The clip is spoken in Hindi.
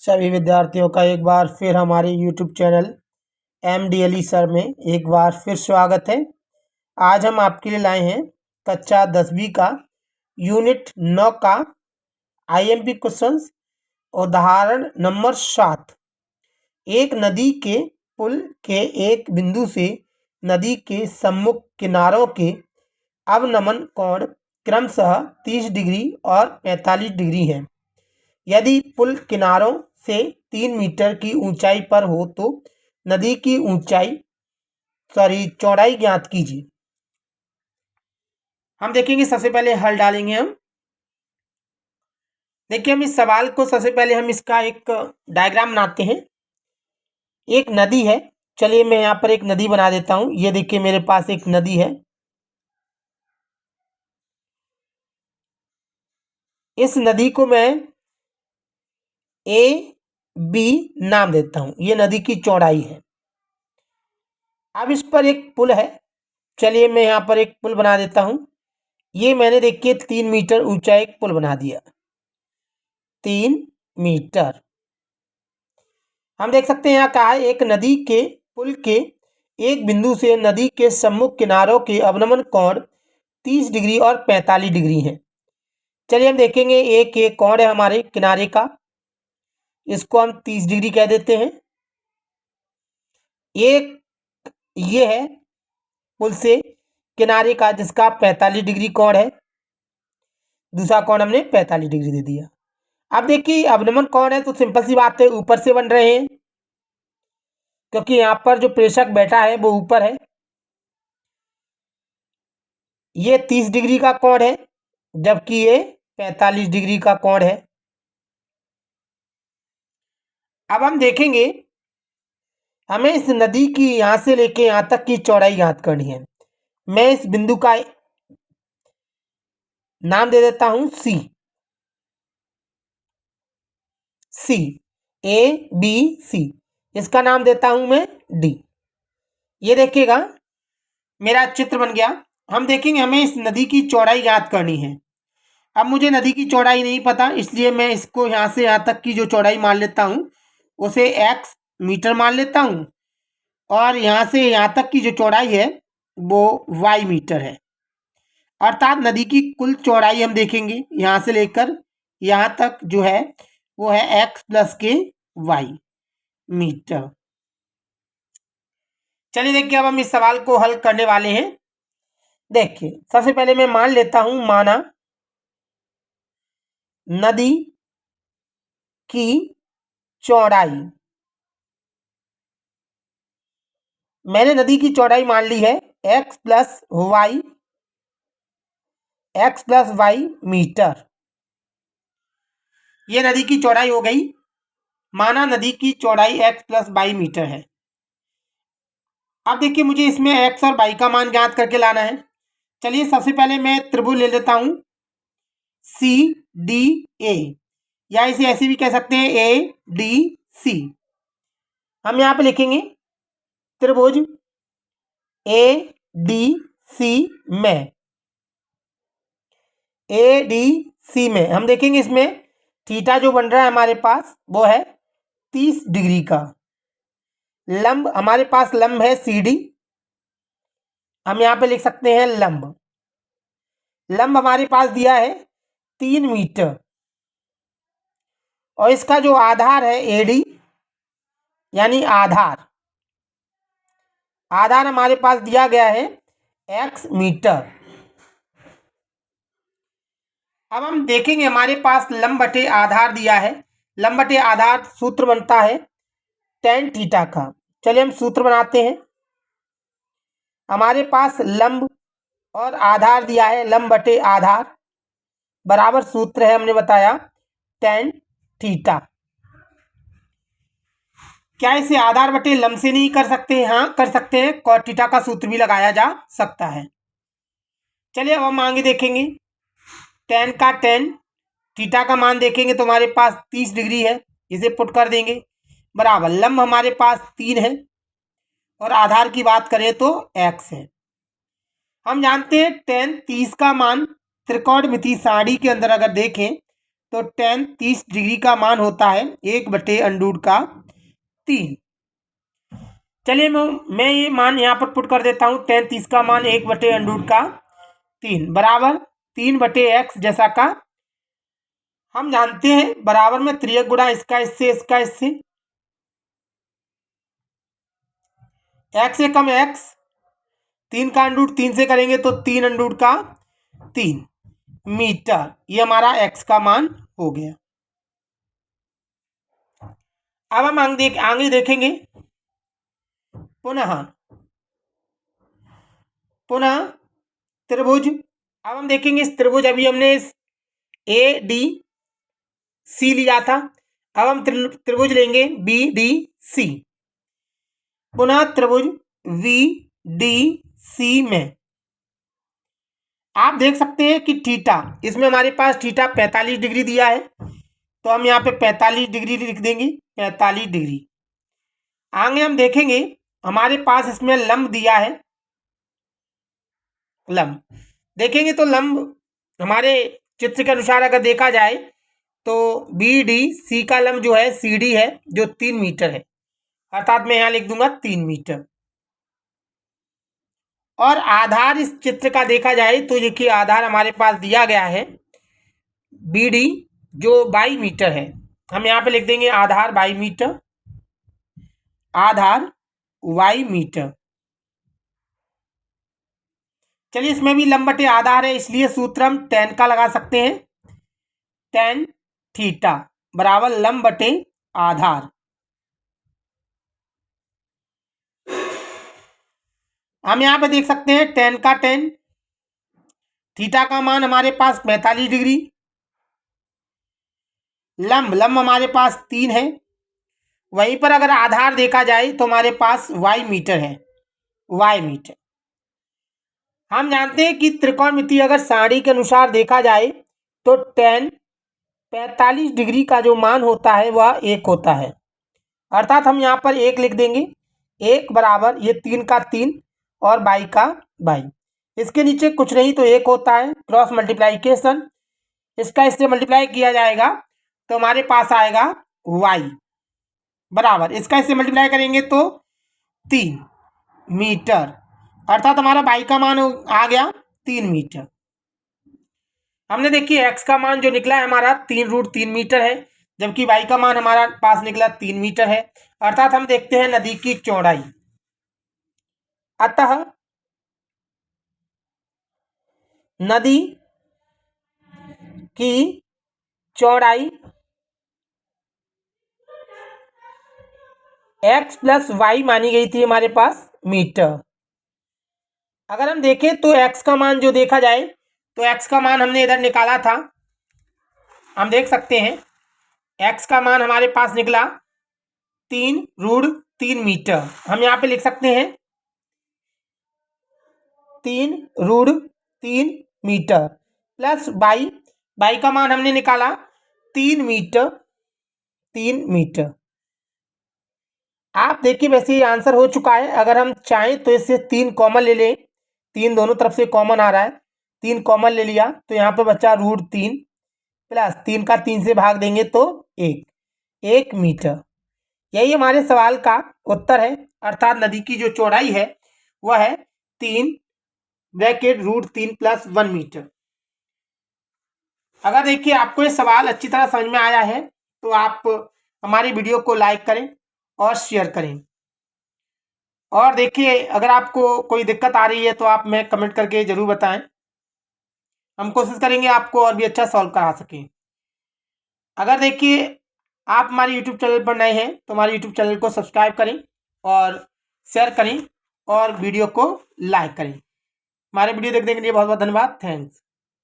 सभी विद्यार्थियों का एक बार फिर हमारे YouTube चैनल MDLE सर में एक बार फिर स्वागत है। आज हम आपके लिए लाए हैं कक्षा 10वीं का यूनिट 9 का IMP क्वेश्चंस उदाहरण नंबर 7। एक नदी के पुल के एक बिंदु से नदी के सम्मुख किनारों के अवनमन कोण क्रमशः 30 डिग्री और 45 डिग्री हैं। यदि पुल किनारों से 3 मीटर की ऊंचाई पर हो तो नदी की चौड़ाई ज्ञात कीजिए। हम देखेंगे, सबसे पहले हल डालेंगे हम। देखिए, हम इस सवाल को सबसे पहले हम इसका एक डायग्राम बनाते हैं। एक नदी है, चलिए मैं यहाँ पर एक नदी बना देता हूं। ये देखिए, मेरे पास एक नदी है। इस नदी को मैं AB नाम देता हूं। ये नदी की चौड़ाई है। अब इस पर एक पुल है, चलिए मैं यहाँ पर एक पुल बना देता हूं। ये मैंने देखिए 3 मीटर ऊंचा एक पुल बना दिया। 3 मीटर। हम देख सकते हैं यहाँ कहा है एक नदी के पुल के एक बिंदु से नदी के सम्मुख किनारों के अवनमन कोण 30 डिग्री और 45 डिग्री हैं। चलिए हम देखेंगे, एक कोण है हमारे किनारे का, इसको हम 30 डिग्री कह देते हैं। एक ये है पुल से किनारे का जिसका 45 डिग्री कोण है। दूसरा कोण हमने 45 डिग्री दे दिया। अब देखिए, अवनमन कोण है तो सिंपल सी बात है, ऊपर से बन रहे हैं क्योंकि यहां पर जो प्रेषक बैठा है वो ऊपर है। ये 30 डिग्री का कोण है जबकि ये 45 डिग्री का कोण है। अब हम देखेंगे, हमें इस नदी की यहां से लेके यहां तक की चौड़ाई ज्ञात करनी है। मैं इस बिंदु का नाम दे देता हूं C। ABC। इसका नाम देता हूं मैं D। ये देखिएगा, मेरा चित्र बन गया। हम देखेंगे, हमें इस नदी की चौड़ाई ज्ञात करनी है। अब मुझे नदी की चौड़ाई नहीं पता, इसलिए मैं इसको यहां से यहां तक की जो चौड़ाई मान लेता हूं उसे x मीटर मान लेता हूं, और यहां से यहां तक की जो चौड़ाई है वो y मीटर है। अर्थात नदी की कुल चौड़ाई हम देखेंगे यहां से लेकर यहां तक जो है वो है x + k y मीटर। चलिए देखिए, अब हम इस सवाल को हल करने वाले हैं। देखिए, सबसे पहले मैं मान लेता हूं, माना नदी की चौड़ाई, मैंने नदी की चौड़ाई मान ली है x + y मीटर। ये नदी की चौड़ाई हो गई। माना नदी की चौड़ाई x + y मीटर है। अब देखिए, मुझे इसमें x और y का मान ज्ञात करके लाना है। चलिए सबसे पहले मैं त्रिभुज ले लेता हूं CDA, या इसे ऐसे भी कह सकते हैं ADC। हम यहां पे लिखेंगे त्रिभुज ADC में हम देखेंगे, इसमें थीटा जो बन रहा है हमारे पास वो है 30 डिग्री का। लंब हमारे पास लंब है CD। हम यहां पे लिख सकते हैं लंब हमारे पास दिया है 3 मीटर, और इसका जो आधार है AD, यानी आधार हमारे पास दिया गया है x मीटर। अब हम देखेंगे, हमारे पास लंब बटे आधार दिया है। लंब बटे आधार सूत्र बनता है tan थीटा का। चलिए हम सूत्र बनाते हैं। हमारे पास लंब और आधार दिया है, लंब बटे आधार बराबर सूत्र है, हमने बताया tan थीटा। क्या इसे आधार बटे लंब से नहीं कर सकते? हाँ, कर सकते हैं। cos थीटा का सूत्र भी लगाया जा सकता है। चलिए अब हम आगे देखेंगे, tan का tan थीटा का मान देखेंगे तो हमारे पास 30 डिग्री है, इसे पुट कर देंगे बराबर लंब हमारे पास 3 है और आधार की बात करें तो x है। हम जानते हैं tan 30 का मान त्रिकोणमिति सारणी के अंदर अगर देखें तो tan 30 डिग्री का मान होता है 1/√3। चलिए मैं ये मान यहाँ पर पुट कर देता हूँ। tan 30 का मान 1/√3 बराबर 3/x, जैसा का हम जानते हैं बराबर में त्रियक गुणा इसका इससे x से कम x, 3 का अंडरूट 3 से करेंगे तो 3√3 मीटर, ये हमारा x का मान हो गया। अब हम आगे देखेंगे पुनः त्रिभुज। अब हम देखेंगे इस त्रिभुज, अभी हमने इस ADC लिया था, अब हम त्रिभुज लेंगे BDC। पुनः त्रिभुज VDC में आप देख सकते हैं कि थीटा, इसमें हमारे पास थीटा 45 डिग्री दिया है, तो हम यहाँ पे 45 डिग्री लिख देंगे, 45 डिग्री। आगे हम देखेंगे हमारे पास इसमें लंब दिया है, लंब देखेंगे तो लंब हमारे चित्र के अनुसार अगर देखा जाए तो BDC का लंब जो है CD है, जो 3 मीटर है, अर्थात मैं यहाँ लिख दूंगा 3 मीटर। और आधार इस चित्र का देखा जाए तो देखिए आधार हमारे पास दिया गया है BD, जो 22 मीटर है, हम यहाँ पे लिख देंगे आधार 22 मीटर, आधार 22 मीटर। चलिए इसमें भी लंब बटे आधार है, इसलिए सूत्र हम tan का लगा सकते हैं, tan थीटा बराबर लंब बटे आधार। हम यहाँ पे देख सकते हैं tan का tan, थीटा का मान हमारे पास 45 डिग्री, लंब हमारे पास 3 है, वहीं पर अगर आधार देखा जाए तो हमारे पास y मीटर है, y मीटर। हम जानते हैं कि त्रिकोणमिति अगर सारणी के अनुसार देखा जाए तो tan 45 डिग्री का जो मान होता है वह 1 होता है, अर्थात हम यहाँ पर 1 लिख देंगे, 1 बराबर ये 3 का 3 और 22 का 22, इसके नीचे कुछ नहीं तो 1 होता है, क्रॉस मल्टीप्लाइकेशन, इसका इससे मल्टीप्लाई किया जाएगा तो हमारे पास आएगा y बराबर, इसका इससे मल्टीप्लाई करेंगे तो 3 मीटर, अर्थात हमारा y का मान आ गया 3 मीटर। हमने देखिए x का मान जो निकला है हमारा 3√3 मीटर है, जबकि y का मान हमारा पास निकला 3 मीटर है, अर्थात हम देखते हैं नदी की चौड़ाई। अतः नदी की चौड़ाई x + y मानी गई थी हमारे पास मीटर। अगर हम देखें तो x का मान जो देखा जाए तो x का मान हमने इधर निकाला था, हम देख सकते हैं x का मान हमारे पास निकला 3√3 मीटर, हम यहाँ पे लिख सकते हैं 3√3 मीटर प्लस y का मान हमने निकाला 3 मीटर। आप देखिए वैसे ये आंसर हो चुका है, अगर हम चाहें तो इससे 3 कॉमन ले लें, 3 दोनों तरफ से कॉमन आ रहा है, 3 कॉमन ले लिया तो यहाँ पे बचा √3 प्लस 3 का 3 से भाग देंगे तो 1 मीटर। यही हमारे सवाल का उत्तर है, अर्थात नदी की जो चौड़ाई है वह है 3 √3 + 1 मीटर। अगर देखिए आपको ये सवाल अच्छी तरह समझ में आया है तो आप हमारी वीडियो को लाइक करें और शेयर करें, और देखिए अगर आपको कोई दिक्कत आ रही है तो आप हमें कमेंट करके ज़रूर बताएं, हम कोशिश करेंगे आपको और भी अच्छा सॉल्व करा सकें। अगर देखिए आप हमारे यूट्यूब चैनल पर नए हैं तो हमारे यूट्यूब चैनल को सब्सक्राइब करें और शेयर करें और वीडियो को लाइक करें। हमारे वीडियो देखने के लिए बहुत बहुत धन्यवाद, थैंक्स।